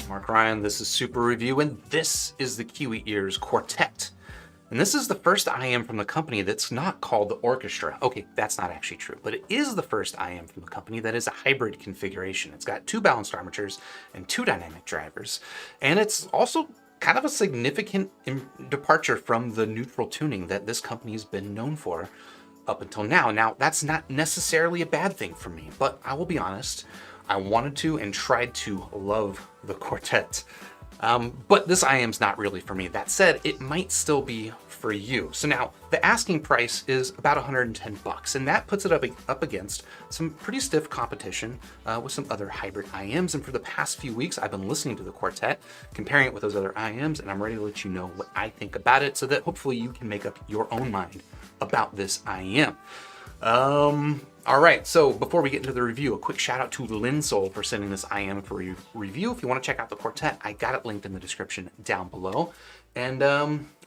Mark Ryan, this is Super Review, and this is the Kiwi Ears Quartet. And this is the first IEM from the company that's not called the Orchestra. Okay, that's not actually true, but it is the first IEM from the company that is a hybrid configuration. It's got 2 balanced armatures and 2 dynamic drivers, and it's also kind of a significant departure from the neutral tuning that this company has been known for up until now. Now, that's not necessarily a bad thing for me, but I will be honest, I wanted to and tried to love the Quartet. But this IEM's not really for me. That said, it might still be for you. So now, the asking price is about 110 bucks, and that puts it up against some pretty stiff competition with some other hybrid IEMs. And for the past few weeks, I've been listening to the Quartet, comparing it with those other IEMs, and I'm ready to let you know what I think about it so that hopefully you can make up your own mind about this IEM. All right, so before we get into the review, a quick shout out to Linsol for sending this IEM for review. If you want to check out the Quartet, I got it linked in the description down below. And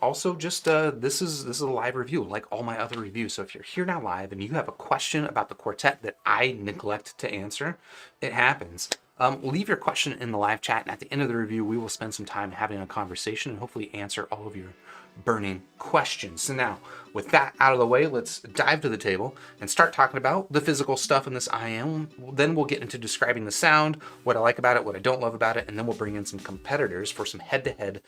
also just this is a live review like all my other reviews. So if you're here now live and you have a question about the Quartet that I neglect to answer, it happens. Leave your question in the live chat, and at the end of the review, we will spend some time having a conversation and hopefully answer all of your burning questions. So now, with that out of the way, let's dive to the table and start talking about the physical stuff in this IEM. Then we'll get into describing the sound, what I like about it, what I don't love about it, and then we'll bring in some competitors for some head-to-head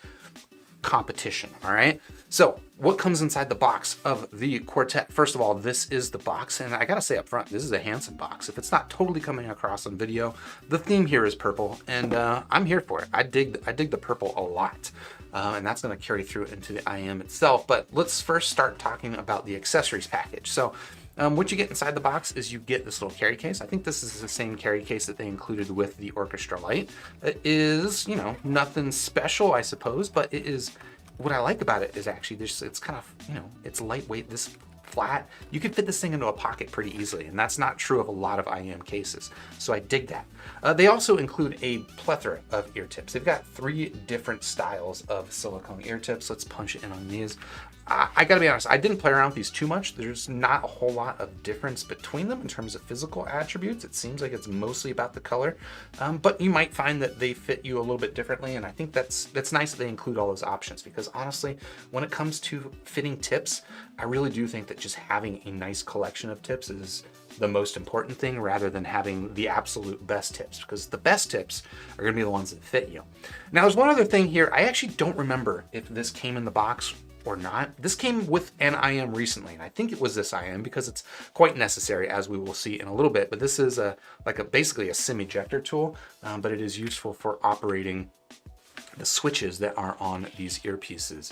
competition. All right, so what comes inside the box of the Quartet? First of all, this is the box, and I gotta say up front, this is a handsome box. If it's not totally coming across on video, the theme here is purple, and I'm here for it. I dig the purple a lot, and that's going to carry through into the IEM itself. But let's first start talking about the accessories package. So what you get inside the box is you get this little carry case. I think this is the same carry case that they included with the Orchestra Lite. It is, you know, nothing special, I suppose, but it is, what I like about it is actually this, it's kind of, you know, it's lightweight, this flat. You could fit this thing into a pocket pretty easily, and that's not true of a lot of IEM cases. So I dig that. They also include a plethora of ear tips. They've got 3 different styles of silicone ear tips. Let's punch it in on these. I gotta be honest, I didn't play around with these too much. There's not a whole lot of difference between them in terms of physical attributes. It seems like it's mostly about the color, but you might find that they fit you a little bit differently, and I think that's nice that they include all those options, because honestly, when it comes to fitting tips, I really do think that just having a nice collection of tips is the most important thing, rather than having the absolute best tips, because the best tips are going to be the ones that fit you. Now, there's one other thing here. I actually don't remember if this came in the box or not. This came with an IEM recently, and I think it was this IEM because it's quite necessary, as we will see in a little bit. But this is basically a SIM ejector tool, but it is useful for operating the switches that are on these earpieces,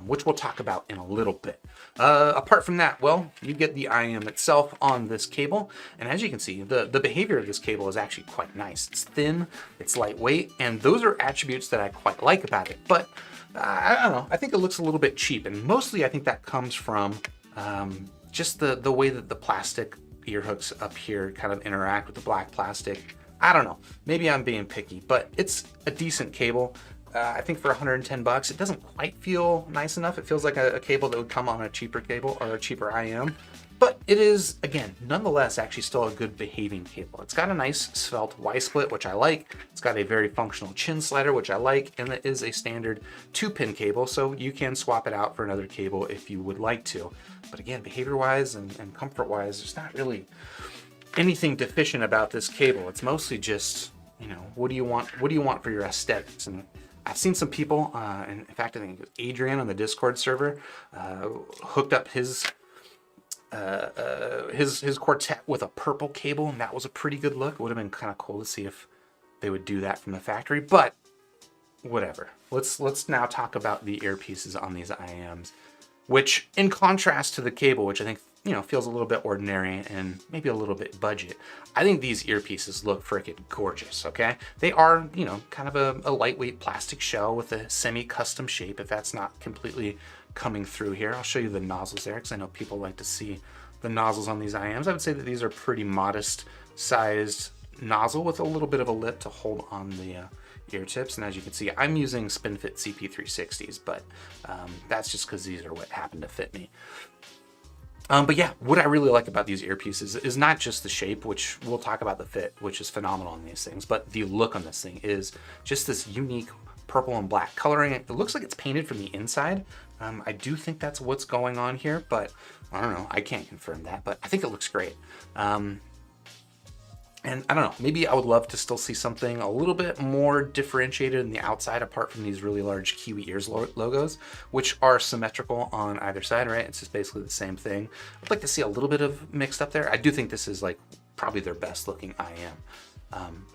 which we'll talk about in a little bit. Apart from that, well, you get the IEM itself on this cable, and as you can see, the behavior of this cable is actually quite nice. It's thin, it's lightweight, and those are attributes that I quite like about it. But I don't know, I think it looks a little bit cheap, and mostly I think that comes from just the way that the plastic ear hooks up here kind of interact with the black plastic. I don't know, maybe I'm being picky, but it's a decent cable. I think for 110 bucks, it doesn't quite feel nice enough. It feels like a cable that would come on a cheaper cable or a cheaper IEM, but it is, again, nonetheless, actually still a good behaving cable. It's got a nice svelte Y-split, which I like. It's got a very functional chin slider, which I like, and it is a standard 2-pin cable, so you can swap it out for another cable if you would like to. But again, behavior-wise and comfort-wise, there's not really anything deficient about this cable. It's mostly just, you know, what do you want for your aesthetics? And I've seen some people, and in fact, I think it was Adrian on the Discord server, hooked up his Quartet with a purple cable, and that was a pretty good look. It would have been kind of cool to see if they would do that from the factory, but whatever. Let's now talk about the earpieces on these IEMs, which, in contrast to the cable, which I think, you know, feels a little bit ordinary and maybe a little bit budget, I think these earpieces look freaking gorgeous, okay? They are, you know, kind of a lightweight plastic shell with a semi-custom shape, if that's not completely coming through here. I'll show you the nozzles there, because I know people like to see the nozzles on these IEMs. I would say that these are pretty modest sized nozzle with a little bit of a lip to hold on the ear tips. And as you can see, I'm using SpinFit CP360s, but that's just because these are what happen to fit me. But yeah, what I really like about these earpieces is not just the shape, which we'll talk about the fit, which is phenomenal on these things, but the look on this thing is just this unique purple and black coloring. It looks like it's painted from the inside. I do think that's what's going on here, but I don't know. I can't confirm that, but I think it looks great. And I don't know, maybe I would love to still see something a little bit more differentiated in the outside apart from these really large Kiwi Ears logos, which are symmetrical on either side, right? It's just basically the same thing. I'd like to see a little bit of mixed up there. I do think this is like probably their best looking IEM.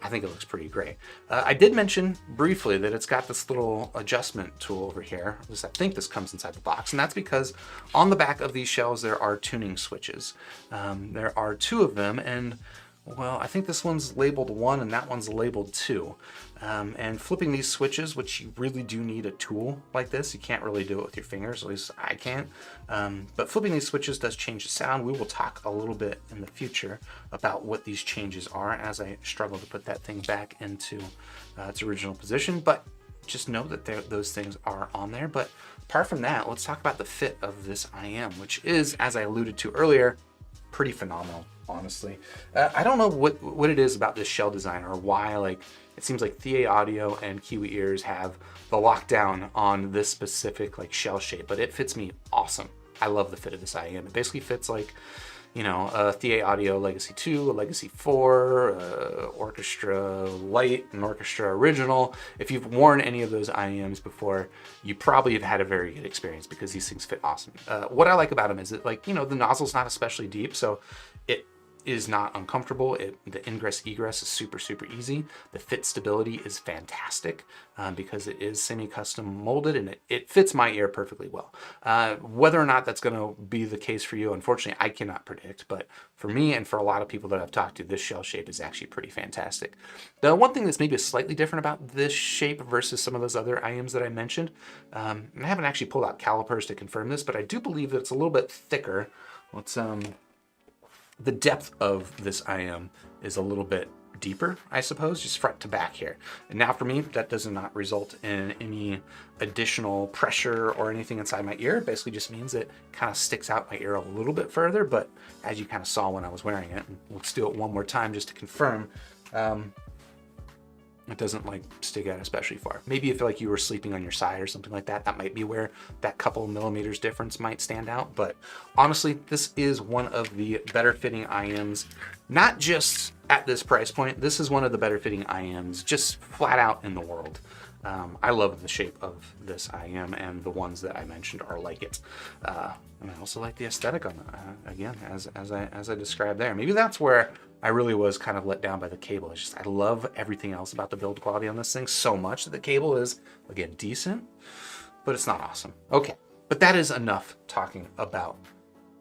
I think it looks pretty great. I did mention briefly that it's got this little adjustment tool over here. At least I think this comes inside the box, and that's because on the back of these shells there are tuning switches. There are 2 of them, and well, I think this one's labeled 1 and that one's labeled 2. And flipping these switches, which you really do need a tool like this, you can't really do it with your fingers, at least I can't. But flipping these switches does change the sound. We will talk a little bit in the future about what these changes are as I struggle to put that thing back into its original position. But just know that those things are on there. But apart from that, let's talk about the fit of this IEM, which is, as I alluded to earlier, pretty phenomenal, honestly. I don't know what it is about this shell design or why, like, it seems like ThiA Audio and Kiwi Ears have the lockdown on this specific like shell shape, but it fits me awesome. I love the fit of this IEM. It basically fits like, you know, a ThiA Audio Legacy 2, a Legacy 4, Orchestra Lite, an Orchestra Original. If you've worn any of those IEMs before, you probably have had a very good experience because these things fit awesome. What I like about them is that, like, you know, the nozzle's not especially deep, so it is not uncomfortable. The ingress egress is super easy. The fit stability is fantastic because it is semi-custom molded and it fits my ear perfectly well. Whether or not that's going to be the case for you, unfortunately, I cannot predict. But for me and for a lot of people that I've talked to, this shell shape is actually pretty fantastic. The one thing that's maybe slightly different about this shape versus some of those other IEMs that I mentioned, and I haven't actually pulled out calipers to confirm this, but I do believe that it's a little bit thicker. Let's the depth of this IEM is a little bit deeper, I suppose, just front to back here. And now for me, that does not result in any additional pressure or anything inside my ear. It basically just means it kind of sticks out my ear a little bit further, but as you kind of saw when I was wearing it, and let's do it one more time just to confirm, it doesn't like stick out especially far. Maybe if like you were sleeping on your side or something like that, that might be where that couple of millimeters difference might stand out. But honestly, this is one of the better fitting IEMs, not just at this price point. This is one of the better fitting IEMs just flat out in the world. I love the shape of this IEM, and the ones that I mentioned are like it. And I also like the aesthetic on it, again, as I described there. Maybe that's where I really was kind of let down by the cable. It's just, I love everything else about the build quality on this thing so much that the cable is, again, decent, but it's not awesome. Okay, but that is enough talking about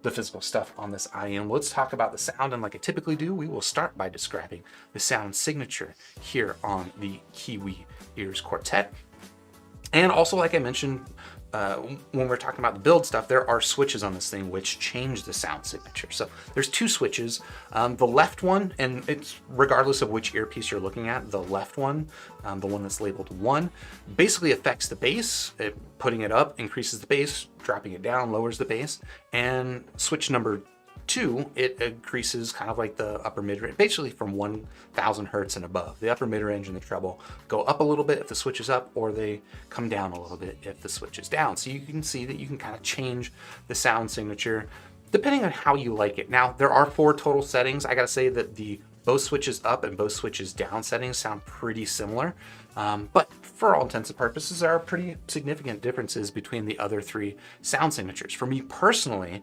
the physical stuff on this IEM. Let's talk about the sound, and like I typically do, we will start by describing the sound signature here on the Kiwi Ears Quartet. And also, like I mentioned, when we're talking about the build stuff, there are switches on this thing which change the sound signature. So there's 2 switches. The left one, and it's regardless of which earpiece you're looking at, the left one, the one that's labeled 1, basically affects the bass. Putting it up increases the bass, dropping it down lowers the bass. And switch number 2, it increases kind of like the upper mid-range, basically from 1000 hertz and above. The upper mid-range and the treble go up a little bit if the switch is up, or they come down a little bit if the switch is down. So you can see that you can kind of change the sound signature depending on how you like it. Now, there are 4 total settings. I gotta say that the both switches up and both switches down settings sound pretty similar. But for all intents and purposes, there are pretty significant differences between the other 3 sound signatures. For me personally,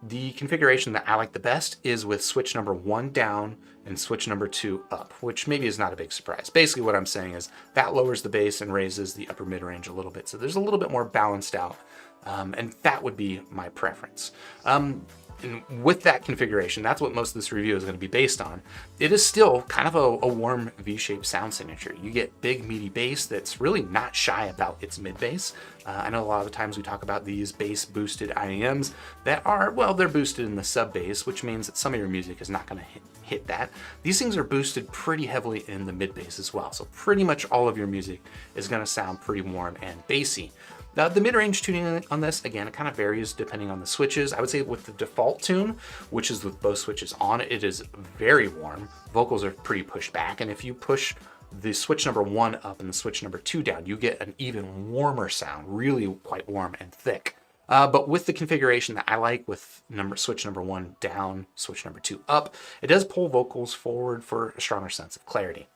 the configuration that I like the best is with switch number 1 down and switch number 2 up, which maybe is not a big surprise. Basically what I'm saying is that lowers the bass and raises the upper mid-range a little bit. So there's a little bit more balanced out, and that would be my preference. And with that configuration, that's what most of this review is going to be based on. It is still kind of a warm V-shaped sound signature. You get big meaty bass that's really not shy about its mid bass. I know a lot of the times we talk about these bass boosted IEMs that are, well, they're boosted in the sub bass, which means that some of your music is not going to hit that. These things are boosted pretty heavily in the mid bass as well. So pretty much all of your music is going to sound pretty warm and bassy. Now, the mid-range tuning on this, again, it kind of varies depending on the switches. I would say with the default tune, which is with both switches on, it is very warm. Vocals are pretty pushed back, and if you push the switch number 1 up and the switch number 2 down, you get an even warmer sound, really quite warm and thick. But with the configuration that I like, with switch number 1 down, switch number 2 up, it does pull vocals forward for a stronger sense of clarity.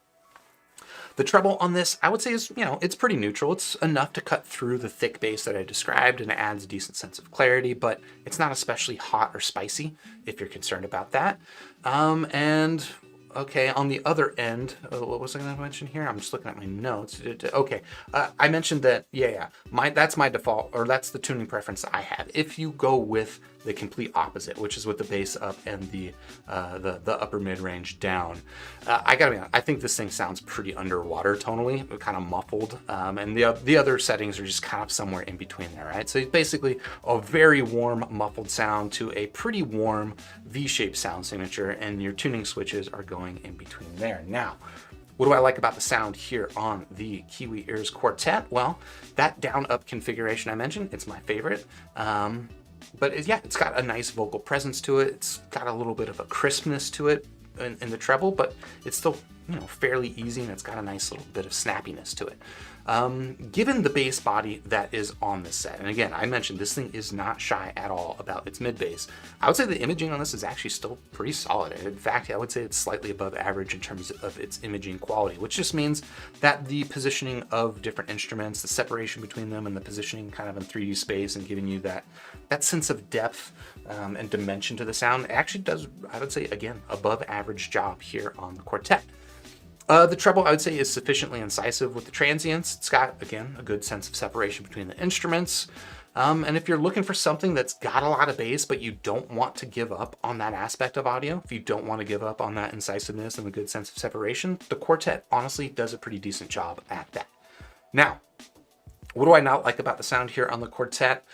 The treble on this, I would say, is, it's pretty neutral. It's enough to cut through the thick bass that I described, and it adds a decent sense of clarity, but it's not especially hot or spicy if you're concerned about that. And okay, on the other end, what was I going to mention here? I'm just looking at my notes. Okay, I mentioned that, that's my default, or that's the tuning preference that I have. If you go with the complete opposite, which is with the bass up and the upper mid-range down, I gotta be honest, I think this thing sounds pretty underwater tonally, kind of muffled, and the other settings are just kind of somewhere in between there, right? So it's basically a very warm muffled sound to a pretty warm V-shaped sound signature, and your tuning switches are going in between there. Now, what do I like about the sound here on the Kiwi Ears Quartet? Well, that down-up configuration I mentioned, it's my favorite. But it's got a nice vocal presence to it. It's got a little bit of a crispness to it in the treble, but it's still, fairly easy, and it's got a nice little bit of snappiness to it. Given the bass body that is on this set, and again, I mentioned this thing is not shy at all about its mid bass, I would say the imaging on this is actually still pretty solid. In fact, I would say it's slightly above average in terms of its imaging quality, which just means that the positioning of different instruments, the separation between them, and the positioning kind of in 3D space, and giving you that sense of depth and dimension to the sound, it actually does, I would say, again, above average job here on the Quartet. The treble, I would say, is sufficiently incisive with the transients. It's got, again, a good sense of separation between the instruments. And if you're looking for something that's got a lot of bass, but you don't want to give up on that aspect of audio, if you don't want to give up on that incisiveness and a good sense of separation, the Quartet honestly does a pretty decent job at that. Now, what do I not like about the sound here on the Quartet?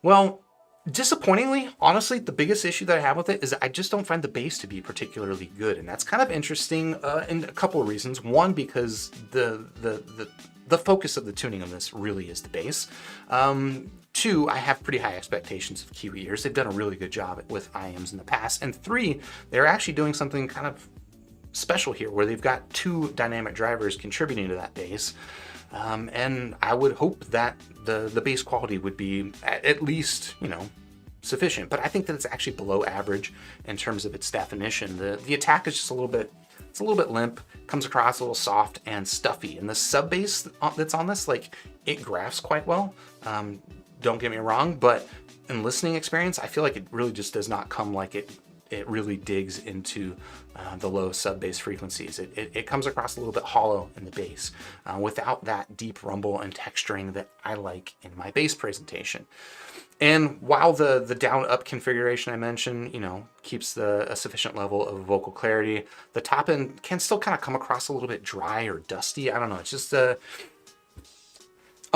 Well, disappointingly, honestly, the biggest issue that I have with it is I just don't find the bass to be particularly good, and that's kind of interesting in a couple of reasons. One, because the focus of the tuning of this really is the bass. Two, I have pretty high expectations of Kiwi Ears. They've done a really good job with IEMs in the past. And three, they're actually doing something kind of special here, where they've got 2 dynamic drivers contributing to that bass. And I would hope that the bass quality would be at least, sufficient. But I think that it's actually below average in terms of its definition. The attack is just a little bit limp, comes across a little soft and stuffy. And the sub bass that's on this, it grafts quite well. Don't get me wrong, but in listening experience, I feel like it really just does not come like it really digs into the low sub bass frequencies. It comes across a little bit hollow in the bass without that deep rumble and texturing that I like in my bass presentation. And while the down up configuration I mentioned, keeps a sufficient level of vocal clarity, the top end can still kind of come across a little bit dry or dusty. I don't know. It's just a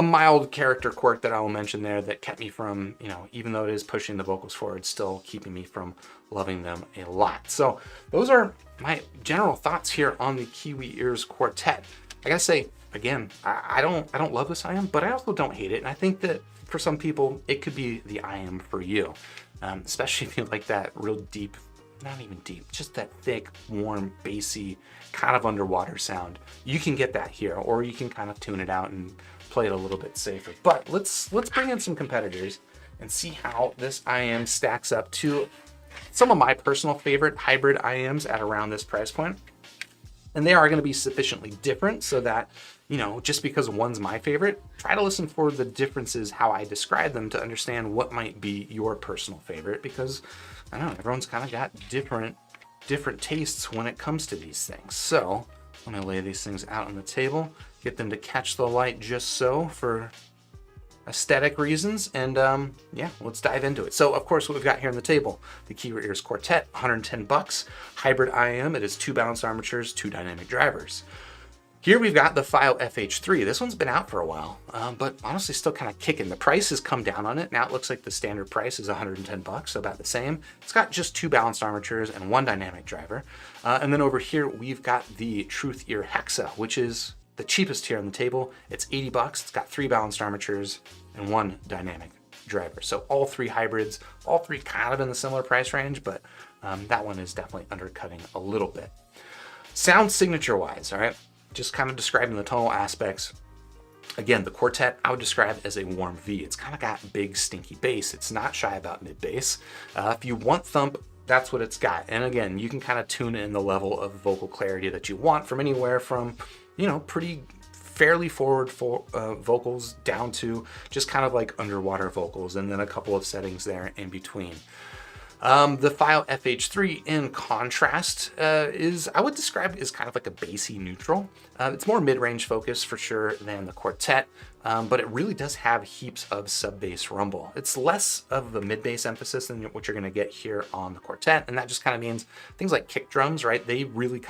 mild character quirk that I will mention there that kept me from, even though it is pushing the vocals forward, still keeping me from loving them a lot. So those are my general thoughts here on the Kiwi Ears Quartet. I gotta say, again, I don't love this IEM, but I also don't hate it. And I think that for some people, it could be the IEM for you, especially if you like that real deep, not even deep, just that thick, warm, bassy, kind of underwater sound. You can get that here, or you can kind of tune it out and play it a little bit safer. But let's bring in some competitors and see how this IEM stacks up to some of my personal favorite hybrid IEMs at around this price point. And they are going to be sufficiently different so that, just because one's my favorite, try to listen for the differences, how I describe them, to understand what might be your personal favorite, because I don't know, everyone's kind of got different tastes when it comes to these things. So I'm going to lay these things out on the table, get them to catch the light just so for aesthetic reasons, and let's dive into it. So of course, what we've got here on the table, the Kiwi Ears Quartet, $110, hybrid IEM. It is 2 balanced armatures, 2 dynamic drivers. Here we've got the File FH3. This one's been out for a while, but honestly still kind of kicking. The price has come down on it. Now it looks like the standard price is $110, so about the same. It's got just 2 balanced armatures and 1 dynamic driver. And then over here, we've got the Truth Ear Hexa, which is the cheapest here on the table. It's $80. It's got 3 balanced armatures and one dynamic driver. So all three hybrids, all three kind of in the similar price range, but that one is definitely undercutting a little bit. Sound signature wise, all right, just kind of describing the tonal aspects. Again, the Quartet I would describe as a warm V. It's kind of got big stinky bass. It's not shy about mid bass. If you want thump, that's what it's got. And again, you can kind of tune in the level of vocal clarity that you want from anywhere from, you know, pretty fairly forward vocals down to just kind of like underwater vocals, and then a couple of settings there in between. The File FH3 in contrast is, I would describe as kind of like a bassy neutral. It's more mid-range focus for sure than the Quartet, but it really does have heaps of sub-bass rumble. It's less of the mid-bass emphasis than what you're gonna get here on the Quartet, and that just kind of means things like kick drums, right? They really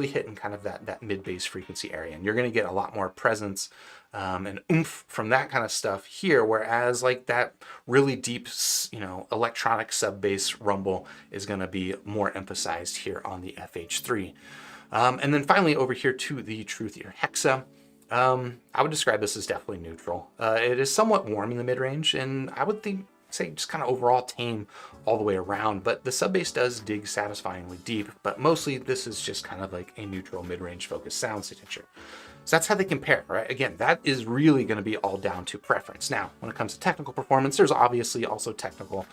hit in kind of that mid-bass frequency area, and you're gonna get a lot more presence and oomph from that kind of stuff here, whereas like that really deep, you know, electronic sub-bass rumble is going to be more emphasized here on the FH3. And then finally over here to the Truth Ear Hexa. I would describe this as definitely neutral. It is somewhat warm in the mid-range, and I would say just kind of overall tame all the way around, but the sub-bass does dig satisfyingly deep, but mostly this is just kind of like a neutral mid-range focused sound signature. So that's how they compare, right? Again, that is really going to be all down to preference. Now, when it comes to technical performance, there's obviously also technical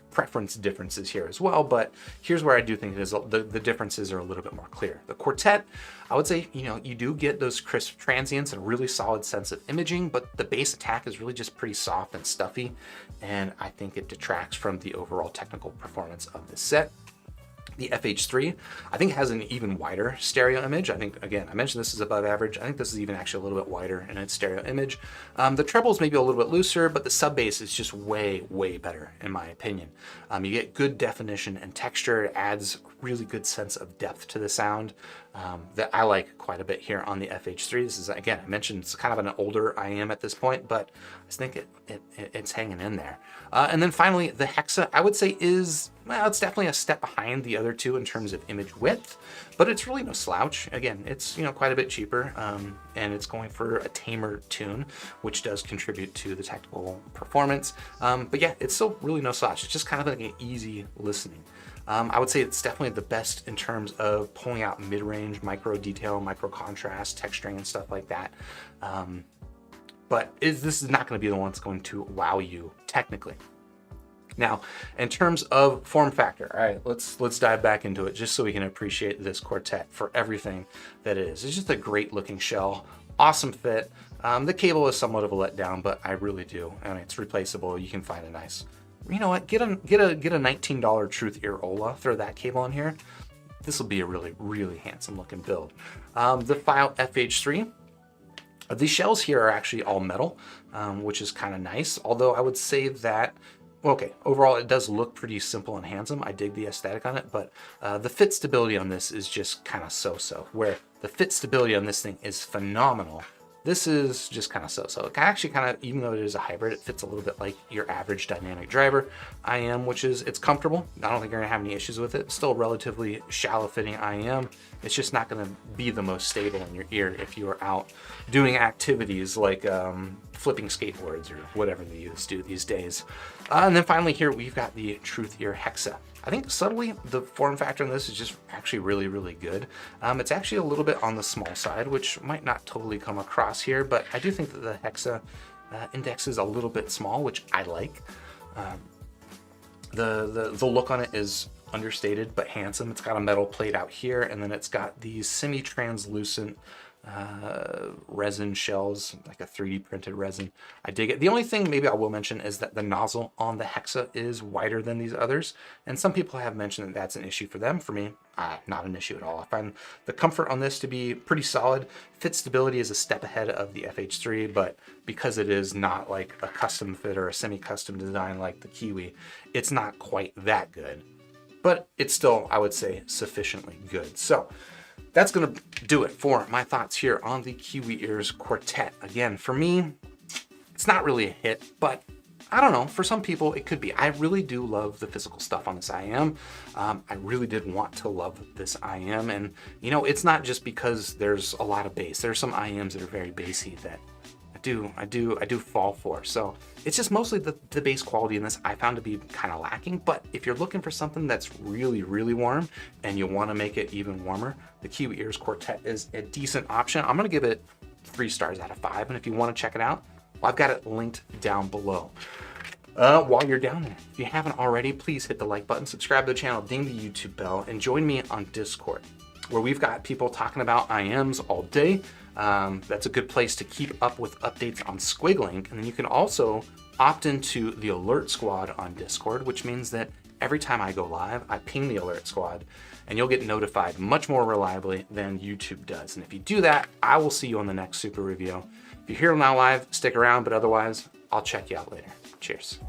preference differences here as well, but here's where I do think it is the differences are a little bit more clear. The Quartet, I would say, you know, you do get those crisp transients and a really solid sense of imaging, but the bass attack is really just pretty soft and stuffy, and I think it detracts from the overall technical performance of this set. The FH3, I think, has an even wider stereo image. I think, again, I mentioned this is above average. I think this is even actually a little bit wider in its stereo image. The trebles maybe a little bit looser, but the sub bass is just way, way better in my opinion. You get good definition and texture. It adds a really good sense of depth to the sound that I like quite a bit here on the FH3. This is, again, I mentioned it's kind of an older IEM at this point, but I just think it's hanging in there. And then finally, the Hexa, I would say is, well, it's definitely a step behind the other two in terms of image width, but it's really no slouch. Again, it's, you know, quite a bit cheaper, and it's going for a tamer tune, which does contribute to the technical performance. But yeah, it's still really no slouch. It's just kind of like an easy listening. I would say it's definitely the best in terms of pulling out mid-range, micro detail, micro contrast, texturing, and stuff like that. But this is not going to be the one that's going to wow you technically. Now, in terms of form factor, all right, let's dive back into it just so we can appreciate this Quartet for everything that it is. It's just a great looking shell, awesome fit. The cable is somewhat of a letdown, but I really do. I mean, it's replaceable. You can find a nice, you know what? Get a $19 Truth Ear Ola. Throw that cable in here. This will be a really, really handsome looking build. The File FH3. These shells here are actually all metal, which is kind of nice. Although I would say that, okay, overall it does look pretty simple and handsome. I dig the aesthetic on it, but the fit stability on this is just kind of so-so. Where the fit stability on this thing is phenomenal, this is just kind of so-so. It actually kind of, even though it is a hybrid, it fits a little bit like your average dynamic driver IEM, which is, it's comfortable. I don't think you're gonna have any issues with it. It's still a relatively shallow fitting IEM. It's just not gonna be the most stable in your ear if you are out doing activities like flipping skateboards or whatever the youths do these days. And then finally here, we've got the Truth Ear Hexa. I think subtly, the form factor in this is just actually really, really good. It's actually a little bit on the small side, which might not totally come across here, but I do think that the Hexa index is a little bit small, which I like. The look on it is understated but handsome. It's got a metal plate out here, and then it's got these semi-translucent resin shells, like a 3D printed resin. I dig it. The only thing maybe I will mention is that the nozzle on the Hexa is wider than these others, and some people have mentioned that that's an issue for them. For me, not an issue at all. I find the comfort on this to be pretty solid. Fit stability is a step ahead of the FH3, but because it is not like a custom fit or a semi-custom design like the Kiwi, it's not quite that good, but it's still, I would say, sufficiently good. So that's going to do it for my thoughts here on the Kiwi Ears Quartet. Again, for me, it's not really a hit, but I don't know, for some people it could be. I really do love the physical stuff on this IEM. I really did want to love this IEM, and you know, it's not just because there's a lot of bass. There's some IEMs that are very bassy that I do fall for. So it's just mostly the bass quality in this I found to be kind of lacking. But if you're looking for something that's really, really warm and you want to make it even warmer, the Kiwi Ears Quartet is a decent option. I'm going to give it 3 stars out of 5. And if you want to check it out, well, I've got it linked down below. While you're down there, if you haven't already, please hit the like button, subscribe to the channel, ding the YouTube bell, and join me on Discord, where we've got people talking about IEMs all day. That's a good place to keep up with updates on Squiggling. And then you can also opt into the alert squad on Discord, which means that every time I go live, I ping the alert squad and you'll get notified much more reliably than YouTube does. And if you do that, I will see you on the next super review. If you're here now live, stick around, but otherwise, I'll check you out later. Cheers.